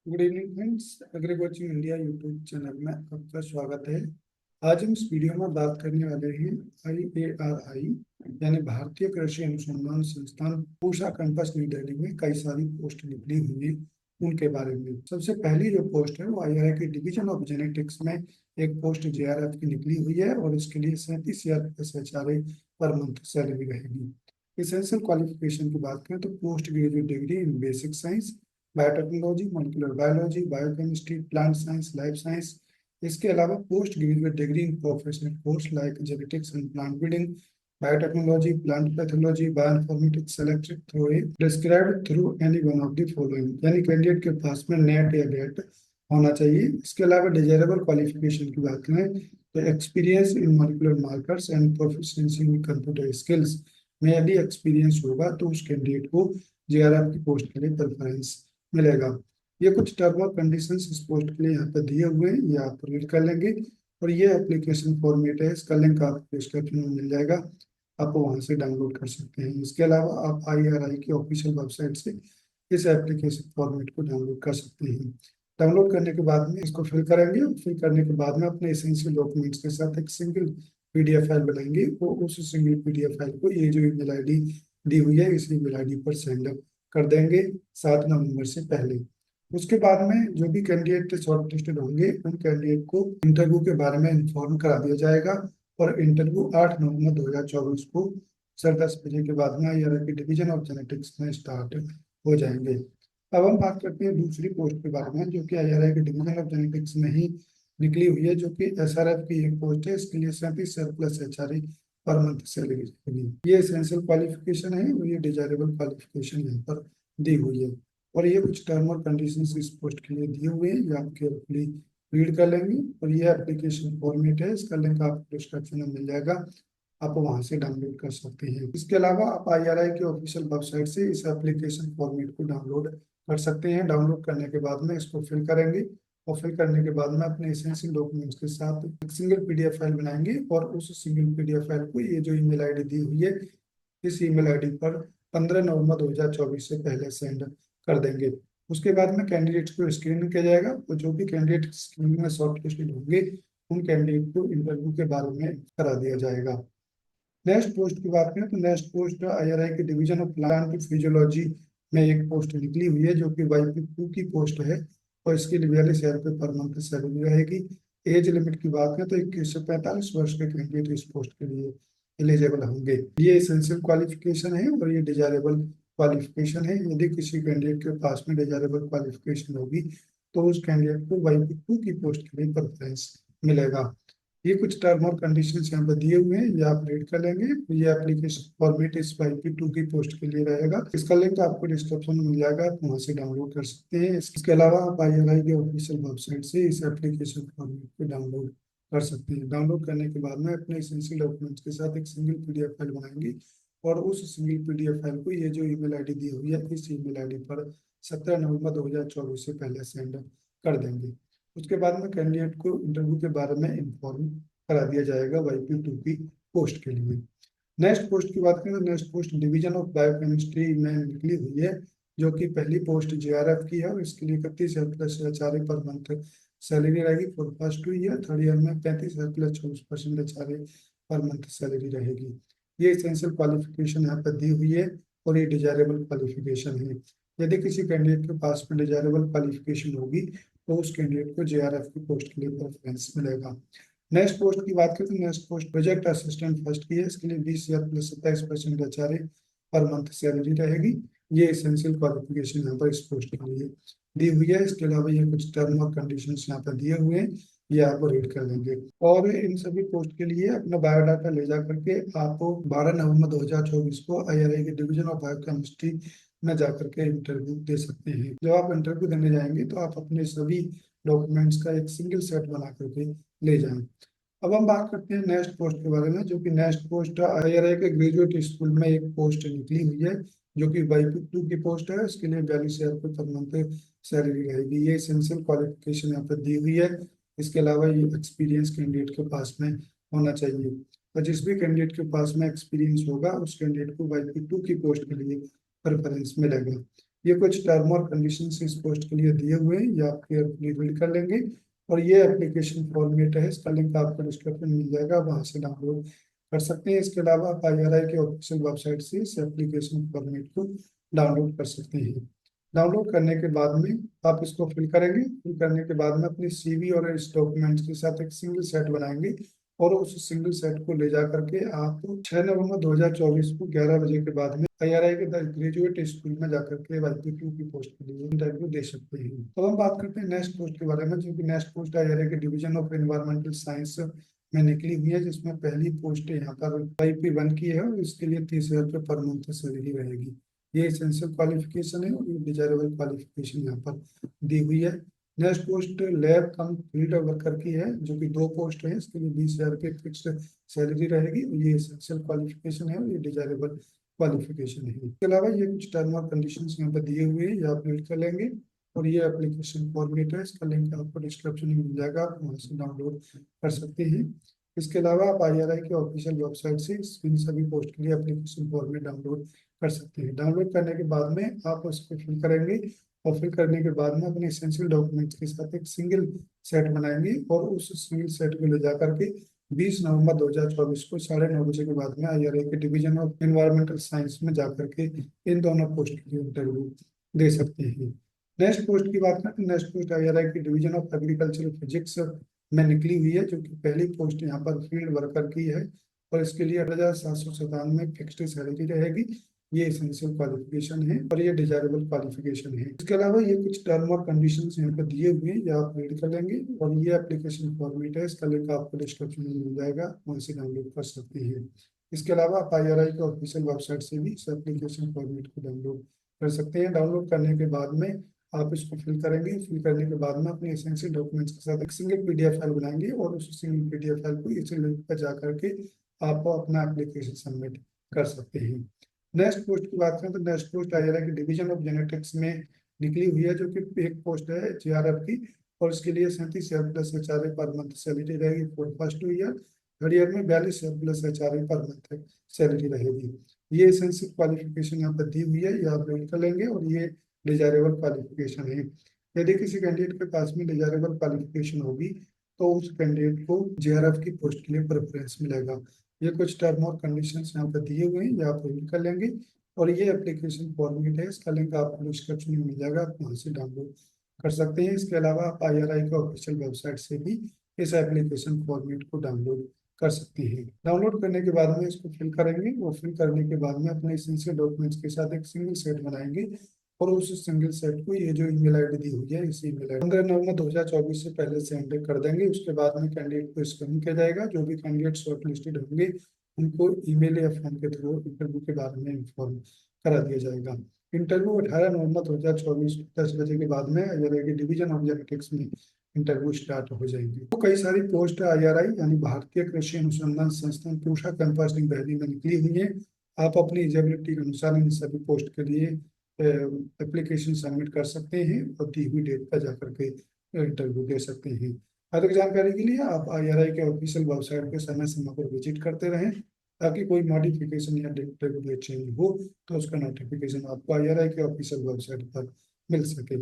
Good evening friends. Agree coaching India YouTube channel में आपका स्वागत है। आज हम इस वीडियो में बात करने वाले हैं IARI यानी भारतीय कृषि अनुसंधान संस्थान पूषा कैंपस न्यू दिल्ली में कई सारी पोस्ट निकली हुई हैं उनके बारे में। सबसे पहली जो पोस्ट है वो IARI के डिवीजन ऑफ जेनेटिक्स में एक पोस्ट JRF की निकली हुई है और इसके लिए 37,000 पर मंथ सैलरी रहेगी। इसेंशियल क्वालिफिकेशन की बात करें तो post graduate degree in basic science, biotechnology, molecular biology, biochemistry, plant science, life science. इसके अलावा post graduate degree in professional course like genetics and plant breeding, biotechnology, plant pathology, bioinformatics selected through a described through any one of the following, यानी candidate के पास में net या gate होना चाहिए। इसके अलावा डिजायरेबल क्वालिफिकेशन की बात करें तो experience in molecular markers and proficiency in computer skills में यदि एक्सपीरियंस होगा तो उस कैंडिडेट को JRF की पोस्ट के लिए प्रेफरेंस मिलेगा। ये कुछ टर्म और कंडीशंस इस पोस्ट के लिए यहाँ पे दिए हुए हैं, ये आप रीड कर लेंगे। और ये एप्लीकेशन फॉर्मेट है, इसका लिंक आपको डिस्क्रिप्शन में मिल जाएगा, आप वहाँ से डाउनलोड कर सकते हैं। इसके अलावा आप IRI की ऑफिशियल वेबसाइट से इस एप्लीकेशन फॉर्मेट को डाउनलोड कर सकते हैं। डाउनलोड करने के बाद में इसको फिल करेंगे और फिल करने के बाद में अपने एसेंशियल डॉक्यूमेंट्स के साथ एक सिंगल PDF फाइल बनाएंगे। वो उस सिंगल PDF फाइल को ये जो ईमेल ID दी हुई है इस ईमेल ID पर सेंड कर देंगे 7 नवंबर से पहले। उसके बाद में जो भी कैंडिडेट शॉर्ट लिस्टेड होंगे उन कैंडिडेट को इंटरव्यू के बारे में इन्फॉर्म करा दिया जाएगा और इंटरव्यू 8 नवंबर 2024 को सर 10 बजे के बाद में IRI के डिवीजन ऑफ जेनेटिक्स में स्टार्ट हो जाएंगे। अब हम बात करते हैं दूसरी पोस्ट के बारे में जो कि IRI के डिवीजन ऑफ जेनेटिक्स में ही निकली हुई है, जो कि SRF की एक पोस्ट है। इसके लिए 37,000 plus HRA per month salary रहेगी। ये एसेंशियल क्वालिफिकेशन है और ये डिजायरेबल क्वालिफिकेशन यहाँ पर दी हुई है। और ये कुछ टर्म और कंडीशंस इस पोस्ट के लिए दिए हुए हैं, ये आप केयरफुली रीड कर लेंगे। और ये एप्लीकेशन फॉर्मेट है, इसका लिंक आपको डिस्क्रिप्शन में मिल जाएगा, आप वहां से डाउनलोड कर सकते हैं। इसके अलावा आप IRI के ऑफिशियल वेबसाइट से इस एप्लीकेशन फॉर्मेट को डाउनलोड कर सकते हैं। डाउनलोड करने के बाद में इसको फिल करेंगे और फिल करने के बाद में अपने एसेंशियल डॉक्यूमेंट्स के साथ एक सिंगल PDF फाइल बनाएंगे और उस सिंगल PDF फाइल को ये जो ईमेल ID दी हुई है इस ईमेल ID पर 15 नवंबर 2024 से पहले सेंड कर देंगे। उसके बाद में कैंडिडेट्स को स्क्रीनिंग किया जाएगा और जो भी कैंडिडेट स्क्रीनिंग में शॉर्ट लिस्टेड होंगे उन कैंडिडेट को इंटरव्यू के बारे में करा दिया जाएगा। नेक्स्ट पोस्ट की बात करें तो नेक्स्ट पोस्ट IRI के डिवीजन ऑफ प्लांट फिजियोलॉजी में एक पोस्ट निकली हुई है जो कि YP2 की पोस्ट है और इसके लिए 42,000 पर मंथ सैलरी रहेगी। एज लिमिट की बात करें तो 21 से 45 वर्ष के कैंडिडेट इस पोस्ट के लिए एलिजिबल होंगे। ये एसेंशियल क्वालिफिकेशन है और ये डिजायरेबल क्वालिफिकेशन है। यदि किसी कैंडिडेट के पास में डिजायरेबल क्वालिफिकेशन होगी तो उस कैंडिडेट को YP2 की पोस्ट के लिए प्रेफरेंस मिलेगा। ये कुछ टर्म और कंडीशंस यहाँ पे दिए हुए हैं, ये आप रीड कर लेंगे। ये एप्लीकेशन फॉर्मेट इस YP2 की पोस्ट के लिए रहेगा, इसका लिंक आपको डिस्क्रिप्शन में मिल जाएगा, आप वहाँ से डाउनलोड कर सकते हैं। इसके अलावा आप IRI के ऑफिशियल वेबसाइट से इस एप्लीकेशन फॉर्मेट को डाउनलोड कर सकते हैं। डाउनलोड करने के बाद में अपने एसेंशियल डॉक्यूमेंट्स के साथ एक सिंगल PDF फाइल बनाएंगे और उस सिंगल PDF फाइल को ये जो ईमेल ID दी हुई है इस ईमेल ID पर 17 नवंबर 2024 से पहले सेंड कर देंगे। उसके बाद में कैंडिडेट को इंटरव्यू के बारे में इन्फॉर्म करा दिया जाएगा YP2 की पोस्ट के लिए। नेक्स्ट पोस्ट की बात करें तो next post division of biochemistry में निकली हुई है जो कि पहली पोस्ट JRF की है और इसके लिए 31,000 plus HRA per month salary रहेगी for first 2 year. Third year में 35,000 plus 24% HRA per month salary रहेगी। ये एसेंशियल क्वालिफिकेशन यहाँ पर दी हुई है और ये डिजायरेबल क्वालिफिकेशन है। यदि किसी कैंडिडेट के पास में डिजायरेबल क्वालिफिकेशन होगी तो उस कैंडिडेट को JRF की पोस्ट के लिए प्रेफरेंस मिलेगा। नेक्स्ट पोस्ट की बात करें तो next post project assistant first की है, इसके लिए 20,000 plus 27% HRA per month salary रहेगी। ये एसेंशियल क्वालिफिकेशन यहाँ पर इस पोस्ट के लिए दी हुई है। इसके अलावा ये कुछ टर्म और कंडीशंस यहाँ पर दिए हुए हैं, ये आपको रीड कर लेंगे। और इन सभी पोस्ट के लिए अपना बायोडाटा ले जा करके आप 12 नवंबर 2024 को IRI के डिवीजन ऑफ बायोकेमिस्ट्री में जाकर के इंटरव्यू दे सकते हैं। जब आप इंटरव्यू देने जाएंगे तो आप अपने सभी डॉक्यूमेंट्स का एक सिंगल सेट बना करके ले जाएं। अब हम बात करते हैं नेक्स्ट पोस्ट के बारे में जो कि नेक्स्ट पोस्ट IRI के ग्रेजुएट स्कूल में एक पोस्ट निकली हुई है जो कि YP2 की पोस्ट है। इसके लिए 42,000 पर मंथ सैलरी रहेगी। ये एसेंशियल क्वालिफिकेशन यहाँ पर दी हुई है। इसके अलावा ये एक्सपीरियंस कैंडिडेट के पास में होना चाहिए और जिस भी कैंडिडेट के पास में एक्सपीरियंस होगा उस कैंडिडेट को YP2 की पोस्ट के लिए प्रेफरेंस मिलेगा। ये कुछ टर्म और कंडीशंस इस पोस्ट के लिए दिए हुए हैं, ये आप केयरफुली रीड कर लेंगे। और ये एप्लीकेशन फॉर्मेट है, इसका लिंक आपको डिस्क्रिप्शन में मिल जाएगा, वहां से डाउनलोड कर सकते हैं। इसके अलावा आप IRI के ऑफिशियल वेबसाइट से इस एप्लीकेशन फॉर्मेट को डाउनलोड कर सकते हैं। डाउनलोड करने के बाद में आप इसको फिल करेंगे। फिल करने के बाद में अपनी CV और इस डॉक्यूमेंट्स के साथ एक सिंगल सेट बनाएंगे, और उस सिंगल सेट को ले जा करके आप 6 नवंबर 2024 को 11 बजे के बाद में IRI के ग्रेजुएट स्कूल में जाकर के YP2 की पोस्ट के लिए इंटरव्यू दे सकते हैं। तो हम बात करते हैं नेक्स्ट पोस्ट के बारे में, जो कि नेक्स्ट पोस्ट IRI के डिवीजन ऑफ एनवायरमेंटल साइंस में निकली हुई है, जिसमें पहली पोस्ट यहाँ पर YP1 की है, और इसके लिए 30,000 पर मंथ सैलरी रहेगी। ये एसेंशियल क्वालिफिकेशन है और ये डिजायरेबल क्वालिफिकेशन यहाँ पर दी हुई है। नेक्स्ट पोस्ट लैब कम फील्ड वर्कर की है, जो कि 2 पोस्ट है, इसके लिए 20,000 की फिक्स्ड सैलरी रहेगी। ये एसेंशियल क्वालिफिकेशन है और ये डिजायरेबल क्वालिफिकेशन है। इसके अलावा ये कुछ टर्म और कंडीशंस यहाँ पर दिए हुए हैं, ये आप रीड कर लेंगे। और ये एप्लीकेशन फॉर्मेट है, इसका लिंक आपको डिस्क्रिप्शन में मिल जाएगा, आप वहाँ से डाउनलोड कर सकते हैं। इसके अलावा आप IRI के ऑफिशियल वेबसाइट से इन सभी पोस्ट के लिए एप्लीकेशन फॉर्मेट डाउनलोड कर सकते हैं। डाउनलोड करने के बाद में आप उसको फिल करेंगे, और फिल करने के बाद में अपने एसेंशियल डॉक्यूमेंट्स के साथ एक सिंगल सेट बनाएंगे, और उस सिंगल सेट को ले जा करके 20 नवंबर 2024 को 9:30 बजे के बाद में IRI के डिवीजन ऑफ एनवायरमेंटल साइंस में जा करके इन दोनों पोस्ट के लिए इंटरव्यू दे सकते हैं। नेक्स्ट पोस्ट की बात करें तो नेक्स्ट पोस्ट IRI की डिवीजन ऑफ एग्रीकल्चरल फिजिक्स में निकली हुई है, जो कि पहली पोस्ट यहाँ पर फील्ड वर्कर की है, और इसके लिए 8,797 फिक्स्ड सैलरी रहेगी। ये एसेंशियल क्वालिफिकेशन है और ये डिजायरेबल क्वालिफिकेशन है। इसके अलावा ये कुछ टर्म और कंडीशंस यहाँ पर दिए हुए हैं, ये आप रीड कर लेंगे। और ये एप्लीकेशन फॉर्मेट है, इसका लिंक आपको डिस्क्रिप्शन में मिल जाएगा, वहाँ से डाउनलोड कर सकते हैं। इसके अलावा आप IRI के ऑफिशियल वेबसाइट से भी इस एप्लीकेशन फॉर्मेट को डाउनलोड कर सकते हैं। डाउनलोड करने के बाद में आप इसको फिल करेंगे। फिल करने के बाद में अपने एसेंशियल डॉक्यूमेंट्स के साथ एक सिंगल PDF फाइल बनाएंगे, और उस सिंगल PDF फाइल को इसी लिंक पर जा करके आप अपना एप्लीकेशन सबमिट कर सकते हैं। नेक्स्ट पोस्ट की बात करें तो नेक्स्ट पोस्ट IRI की डिवीजन ऑफ जेनेटिक्स में निकली हुई है, जो कि एक पोस्ट है JRF की, और इसके लिए 37,000 plus HRA per month salary रहेगी for first year. Third year में 42,000 plus HRA per month salary रहेगी। ये एसेंशियल क्वालिफिकेशन यहाँ पर दी हुई है, ये आप रीड कर लेंगे। और ये डिजायरेबल क्वालिफिकेशन है। यदि किसी कैंडिडेट के पास में डिजायरेबल क्वालिफिकेशन होगी, तो उस कैंडिडेट को JRF की पोस्ट के लिए प्रेफरेंस मिलेगा। ये कुछ टर्म और कंडीशंस यहाँ पर दिए हुए हैं, ये आप रीड कर लेंगे। और ये एप्लीकेशन फॉर्मेट है, इसका लिंक आपको डिस्क्रिप्शन में मिल जाएगा, आप वहाँ से डाउनलोड कर सकते हैं। इसके अलावा आप IRI के ऑफिशियल वेबसाइट से भी इस एप्लीकेशन फॉर्मेट को डाउनलोड कर सकते हैं। डाउनलोड करने के बाद में इसको फिल करेंगे, और फिल करने के बाद में अपने एसेंशियल डॉक्यूमेंट्स के साथ एक सिंगल सेट बनाएंगे, और उस सिंगल सेट को ये जो ईमेल ID दी हुई है, इस ईमेल ID 15 नवंबर 2024 से पहले सेंड कर देंगे। उसके बाद में कैंडिडेट को स्कैनिंग किया जाएगा। जो भी कैंडिडेट शॉर्ट लिस्टेड होंगे, उनको ईमेल या फोन के थ्रू इंटरव्यू के बारे में इन्फॉर्म करा दिया जाएगा। इंटरव्यू 18 नवंबर 2024 10 बजे के बाद में IRI के डिवीजन ऑफ जेनेटिक्स में इंटरव्यू स्टार्ट हो जाएंगे। तो कई सारी पोस्ट IRI यानी भारतीय कृषि अनुसंधान संस्थान पूषा कैंपस दिल्ली में निकली हुई है। आप अपनी एलिजिबिलिटी के अनुसार इन सभी पोस्ट के लिए एप्लीकेशन सबमिट कर सकते हैं, और दी हुई डेट पर जाकर के इंटरव्यू दे सकते हैं। अधिक जानकारी के लिए आप IRI के ऑफिशियल वेबसाइट पे समय समय पर विजिट करते रहें, ताकि कोई मॉडिफिकेशन या डेट चेंज हो तो उसका नोटिफिकेशन आपको IRI के ऑफिशियल वेबसाइट पर मिल सके।